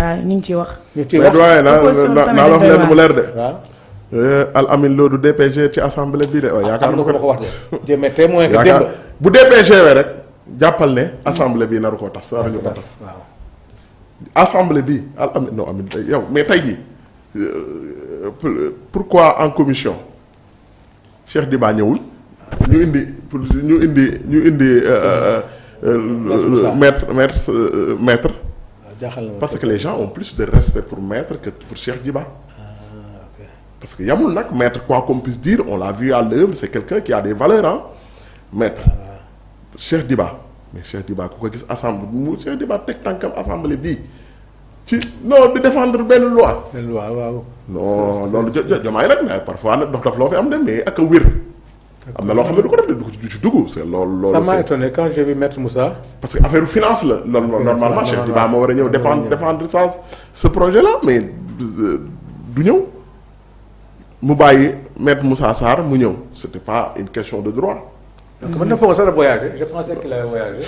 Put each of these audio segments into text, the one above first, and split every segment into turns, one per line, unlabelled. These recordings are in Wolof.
waaw ñu ngi ciy wax.
ñu ciy wax
mais naa la wax leen mu leer de.
waaw.
Al Amin Lo du DPG ci assemblée bii de. waaw yaakaar
am
na
na ko wax de. mais témoin que
yaakaar
démb.
bu DPG wee rek jàppal ne assemblée bii naru koo tas. naruñu ko tas
waaw.
assemblée bi Al Amin non Amin yow mais tey jii pourquoi en commission Cheikh Diba ñëwul ñu indi maître
jaaxal na
parce que les gens ont plus de respect pour maître que pour Cheikh Diba.
ok.
Parce que yamul nag maître quoi qu'on puisse dire on l'a vu à l'œuvre c'est quelqu'un qui a des valeurs hein maître Cheikh Diba mais Cheikh Diba ku ko gis assemblée mu Cheikh Diba teg tànkam assemblée bii ci non di défendre benn loi.
waaw.
non loolu jomaay nag mais parfois nag dof loo fi am de mais ak a wér. am na loo xam ne du ko def du ci dugg c'est loolu.
ça m'a étonné quand j'ai vu maître Moussa.
parce que affaire finance la loolu normalement Cheikh Diba moo war a ñëw défendre ce projet là mais du ñëw mu bàyyi maître Moussa Sarr mu ñëw c'était pas une question de droit.
donc man de foog sax voyager je pensais qu'il avait voyagé.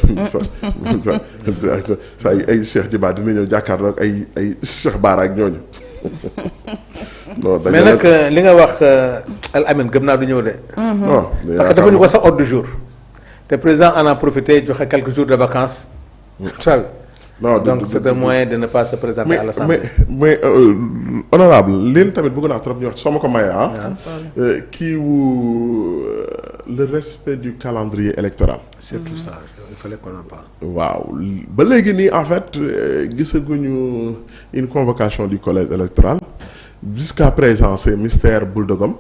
sa ay Cheikh Diba dina ñëw jàkkaarloo ak ay Cheikh Bara ak ñooñu. non
mais nag li nga wax Al Amin gëm naa du ñëw de.
non
parce que dafa ñu ko sax ordre du jour. te président en a profité joxe quelques jours de vacances. ça
non
donc c'est un moyen de ne pas se présenter à l'Assemblée.
mais honorable leen tamit bëgg naa trop ñu wax soo ma ko mayee kii wu le respect du calendrier électoral.
c'est tout ça il fallait qu'on en parle.
waaw ba léegi nii en fait gisaguñu une convocation du collège électoral jusqu'à présent c'est mystère boule de gomme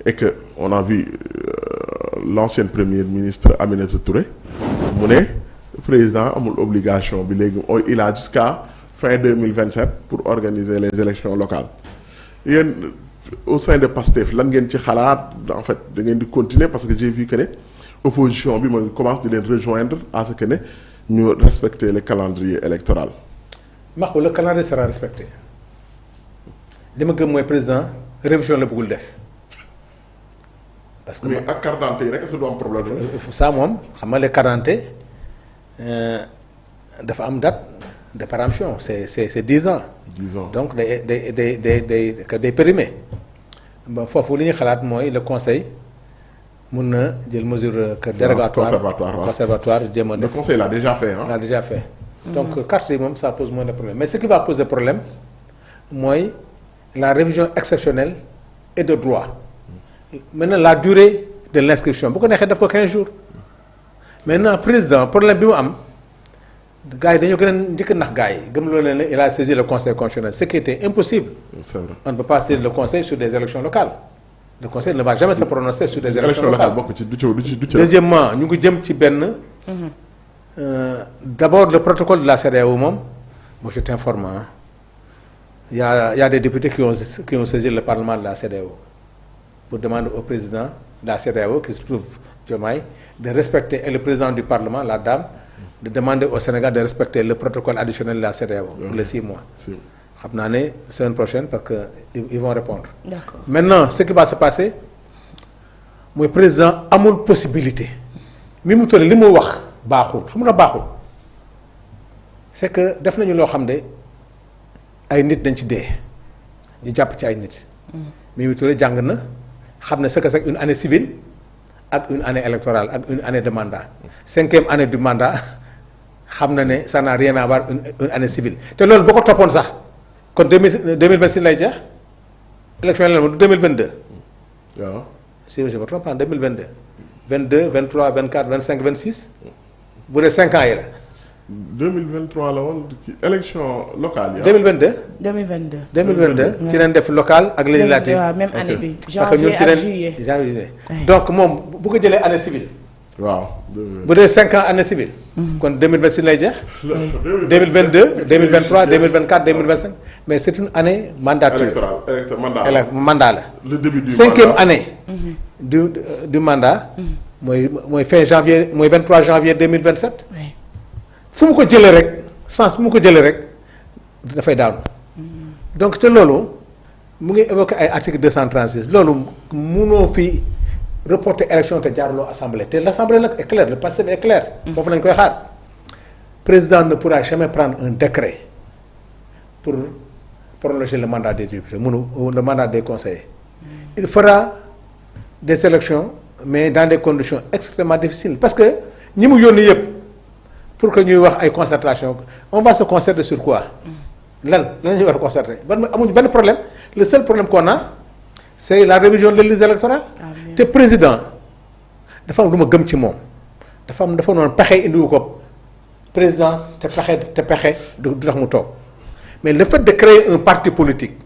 et que on a vu l'ancien premier ministre Aminata Touré mu ne président amul obligation bi léegi il a jusqu'à fin 2027 pour organiser les élections locales yéen au sein de PASTEF lan ngeen ci xalaat en fait da ngeen di continuer parce que j'ai vu que ne opposition bi mooy commence di leen rejoindre à ce que ne ñu respecter le calendrier électoral.
Maxu le calendrier sera respecté li ma gëm mooy président révision la bëggul def parce que.
mais ak carte d'identité yi rek est-ce que du am problème.
ça moom xam nga les carte d'identité dafa am date de péremption c'est 10 ans.
10 ans
donc day périmé ba foofu li ñuy xalaat mooy le conseil mun na jël mesure que dérogatoire conservatoire jéem a.
le conseil l'a déjà fait hein.
l'a déjà fait. donc carte yi moom ça pose moins de problème mais ce qui va poser problème mooy la révision exceptionnelle et de droit maintenant la durée de l'inscription bu ko neexee def ko 15 jours maintenant président problème bi mu am gars yi dañoo gën a njëkk a nax gars yi gëm loo leen ne il a saisi le conseil constitutionnel ce qui était impossible.
C'est vrai.
On ne peut pas saisir le conseil sur des élections locales le conseil ne va jamais se prononcer sur des élections locales.
bokk ci du ci.
deuxièmement ñu ngi jëm ci benn. D'abord le protocole de la CEDEAO moom moi je t'informe il y a des députés qui ont saisi le parlement de la CEDEAO pour demander au président de la CEDEAO qui se trouve Diomaye de respecter et le président du parlement la dame de demander au Sénégal de respecter le protocole additionnel de la CEDEAO pour les 6 mois. xam naa ne semaine prochaine parce que ils vont répondre.
D'accord.
Maintenant ce qui va se passer mooy président amul possibilité mi mu toll li mu wax baaxul xam nga baaxul c'est que def nañu loo xam ne ay nit dañ ci dee ñu jàpp ci ay nit. Mimi Touré jàng na xam ne ce que c'est une année civile ak une année électorale ak une année de mandat 5e année du mandat xam na ne ça n'a rien à voir une année civile te loolu boo ko toppoon sax kon 2026 lay jeex élection yi la du 2022.
waaw
si je me trompe pas en 2022. 22 23 24 25 26 bu dee 5 ans yi la.
2023 la woon ci élection locale yi.
2022.
2022.
ci leen def local ak législative.
waaw même année bi.
parce que ñun
janvier
ci
ak
leen
juillet.
janvier donc moom bu ko jëlee année civile.
waaw.
bu dee 5 ans année civile. kon 2026 lay jeex. 2022 2023 2024 2025 mais c'est une année mandature.
électoral
mandat la.
le début du
5e année. du mandat. mooy fin janvier mooy 23 janvier 2027.
Oui.
fu mu ko jëlee rek sens bu mu ko jëlee rek dafay daanu. donc te loolu mu ngi évoqué ay article 236 loolu munoo fi reporter élection te jaaruloo assemblée te l'assemblée nag est claire le passé est clair. foofu lañ koy xaar président ne pourra jamais prendre un décret pour prolonger le mandat des députés le mandat des conseillers. Il fera des élections mais dans des conditions extrêmement difficiles parce que ñi mu yónni yëpp pour que ñuy wax ay concertation on va se concerter sur quoi. lan ñuy war a concerter amuñu benn problème le seul problème qu'on a c'est la révision de la liste électorale. te président dafa am lu ma gëm ci moom dafa noonu pexe indiwu ko présidence te pexe du tax mu toog mais le fait de créer un parti politique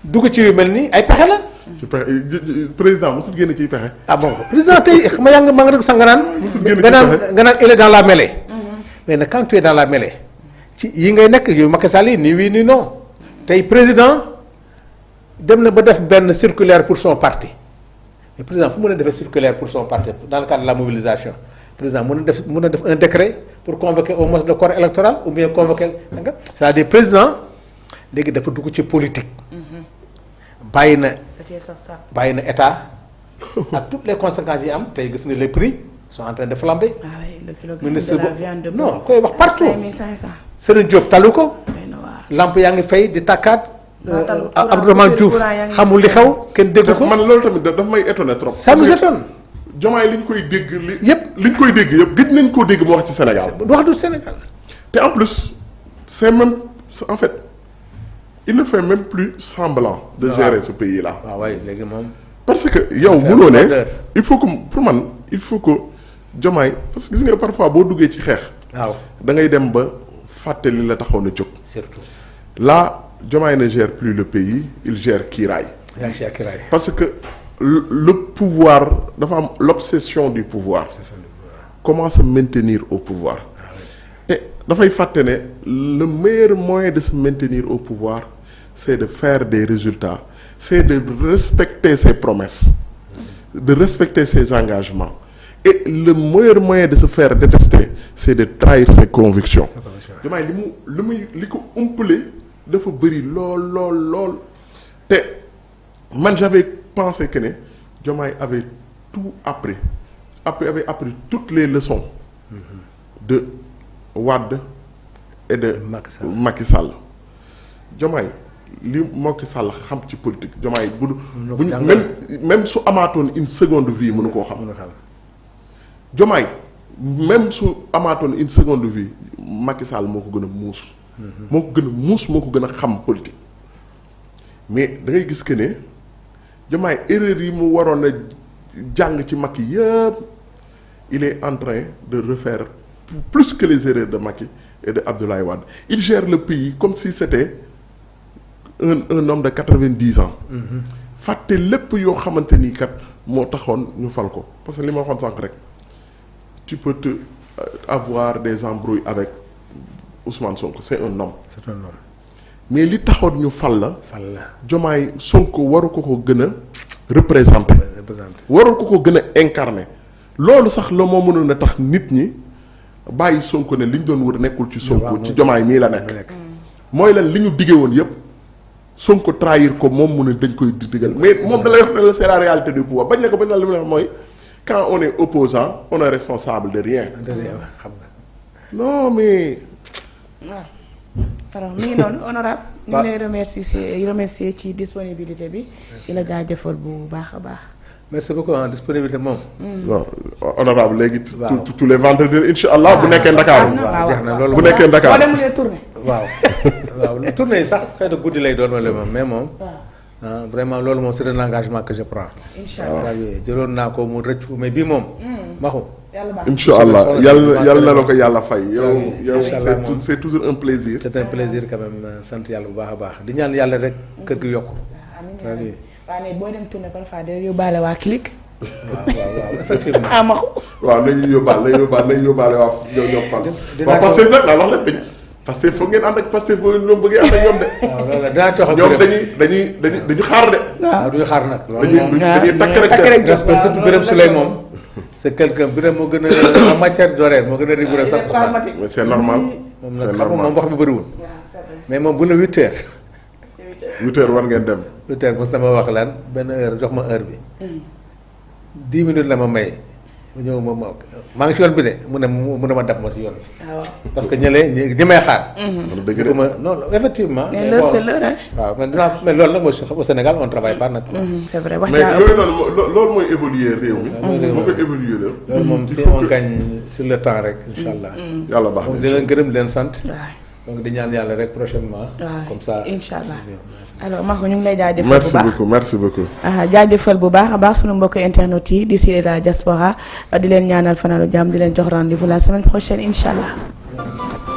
dugg ci yu mel ni ay pexe la.
ci pexe président mosul génn ciy pexe.
ah bon président tey ma yaa ngi ma nga dëgg sax nga naan.
mosul génn ci pexe
nga naan il est dans la mêlée. mais nag quand tu es dans la mêlée ci yi ngay nekk yu Macky Sall yi nii oui nii non tey président dem na ba def benn circulaire pour son parti mais président fu mën a defee circulaire pour son parti dans le cadre de la mobilisation président mën na def un décret pour convoquer au moins le corps électoral ou bien convoquer nga c'est-à-dire président léegi dafa dugg ci politique. bàyyi na état ak toutes les conséquences yi am tey gis nga les prix sont en train de flamber.
ah oui le kilogramme
ministre
de la viande
non koy wax partout
5500.
Serigne Diop talu ko. lamp yaa ngi fay di tàkkaat. Abdourahmane Diouf xamul li xew kenn dégg ko.
man loolu tamit daf may étonné trop.
ça nous étonne.
Diomaye li ñu koy dégg
yëpp
koy dégg yëpp gëj nañ koo dégg mu wax ci Sénégal.
wax du Sénégal.
te en plus c'est même en fait il ne fait même plus semblant de gérer ce pays là.
waaw waay léegi moom.
parce que yow mënoo ne il faut que pour man il faut que Diomaye parce que gis nga parfois boo duggee ci xeex.
waaw
da ngay dem ba fàtte li la taxaw na jóg.
surtout.
là Diomaye ne gère plus le pays il gère kiiraay.
yaa ngi gère kiiraay.
parce que le pouvoir dafa am l'obsession du pouvoir. comment se maintenir au pouvoir. te dafay fàtte ne le meilleur moyen de se maintenir au pouvoir c'est de faire des résultats c'est de respecter ses promesses de respecter ses engagements et le meilleur moyen de se faire détester c'est de trahir ses convictions. Diomaye li ko umpale dafa bëri lool te man j'avais pensé que ne Diomaye avait tout avait appris toutes les leçons de Wade et de Macky Sall. Diomaye li Macky Sall xam ci politique Diomaye même su amaatoon une seconde vie mënu koo xam. Diomaye même su amaatoon une seconde vie Macky Sall moo ko gën a muus. moo ko gën a xam politique. mais da ngay gis que ne Diomaye erreur yi mu waroon a jàng ci Macky yëpp il est en train de refaire plus que les erreurs de Macky et de Abdoulaye Wade il gère le pays comme si c'était un homme de 90 ans. fàtte lépp yoo xamante ni kat moo taxoon ñu fal ko parce que li ma waxoon sànq rek tu peux te avoir des embrouilles avec Ousmane Sonko c'est un homme. mais li taxoon ñu fal la. Diomaye Sonko waru ko gën a représenter. waru ko gën a incarner. loolu sax la moo mënoon a tax nit ñi bàyyi Sonko ne li ñu doon wër nekkul ci Sonko ci Diomaye mii la nekk. mooy lan li ñu diggee woon yépp Sonko trahir ko moom mu ne dañ koy digal mais moom da lay wax ne c'est la réalité du pouvoir bañ ne ko bañ na li mu ne mooy quand on est opposant on est responsable de rien.
xam nga.
non mais.
alors mi ngi noonu honorable ñu ngi lay remercier ci disponibilité bi. ci la jaajëfal bu baax a baax.
merci beaucoup en disponibilité moom.
non honorable léegi. tous les vendredis incha allah bu nekkee Ndakaaru.
jeex na loolu
bu nekkee Ndakaaru
boo demulee tournée.
waaw tournée yi sax xëy na guddi lay doon wala moom mais moom. vraiment loolu moom c'est un engagement que je prends.
incha allah
jëloon naa ko mu rëcc mais bii moom. maxu.
incha allah yàlla na la ko yàlla fay. yow c'est toujours un plaisir.
c'est un plaisir quand même sant yàlla bu baax a baax di ñaan yàlla rek kër gi yokku.
amiin waaw mais boo dem tournée parfois day yóbbaale waa clic.
waaw effectivement.
maxu.
waaw nañu yóbbaale waa ñoom Fall. waaw parce que nag laa wax leen parce que foog ngeen ànd ak parce que boo ñoom bëggee ànd ak ñoom de.
waaw loolu la dinaa ci wax ak
ñoom dañuy xaar de.
waaw duñu xaar nag.
dañuy takk rek
respect surtout Birame Souleye moom. c'est quelqu'un Birame moo gën a en matière d'horaire moo gën a rigoureux sax.
mais c'est normal.
moom nag xam nga moom wax bi bëriwul. mais moom bu la 8h.
8h war ngeen dem.
8h mos na ma wax lan benn heure jox ma heure bi. 10 minutes la ma may mu ñëw moom maa ngi si yoon bi de mu ne ma dab ma si yoon bi.
waaw
parce que ñi may xaar.
dëgg la
non effectivement.
mais l'heure c'est l'heure
waaw mais loolu nag mooy au Sénégal on travaille pas nag.
c'est vrai wax
mais yooyu noonu loolu mooy évoluer réew mi. moo koy évoluer réew.
loolu moom si on gagne sur le temps rek incha allah.
yàlla baax
na di leen gërëm di leen sant.
waaw
donc di ñaan yàlla rek prochainement. comme ça
incha allah. alors Marco ñu ngi lay jaajëfal bu baax
merci beaucoup.
jaajëfal bu baax a baax sunu mbokk internet yi di si la diaspora di leen ñaanal fanaanu jàmm di leen jox rendez-vous la semaine prochaine incha allah.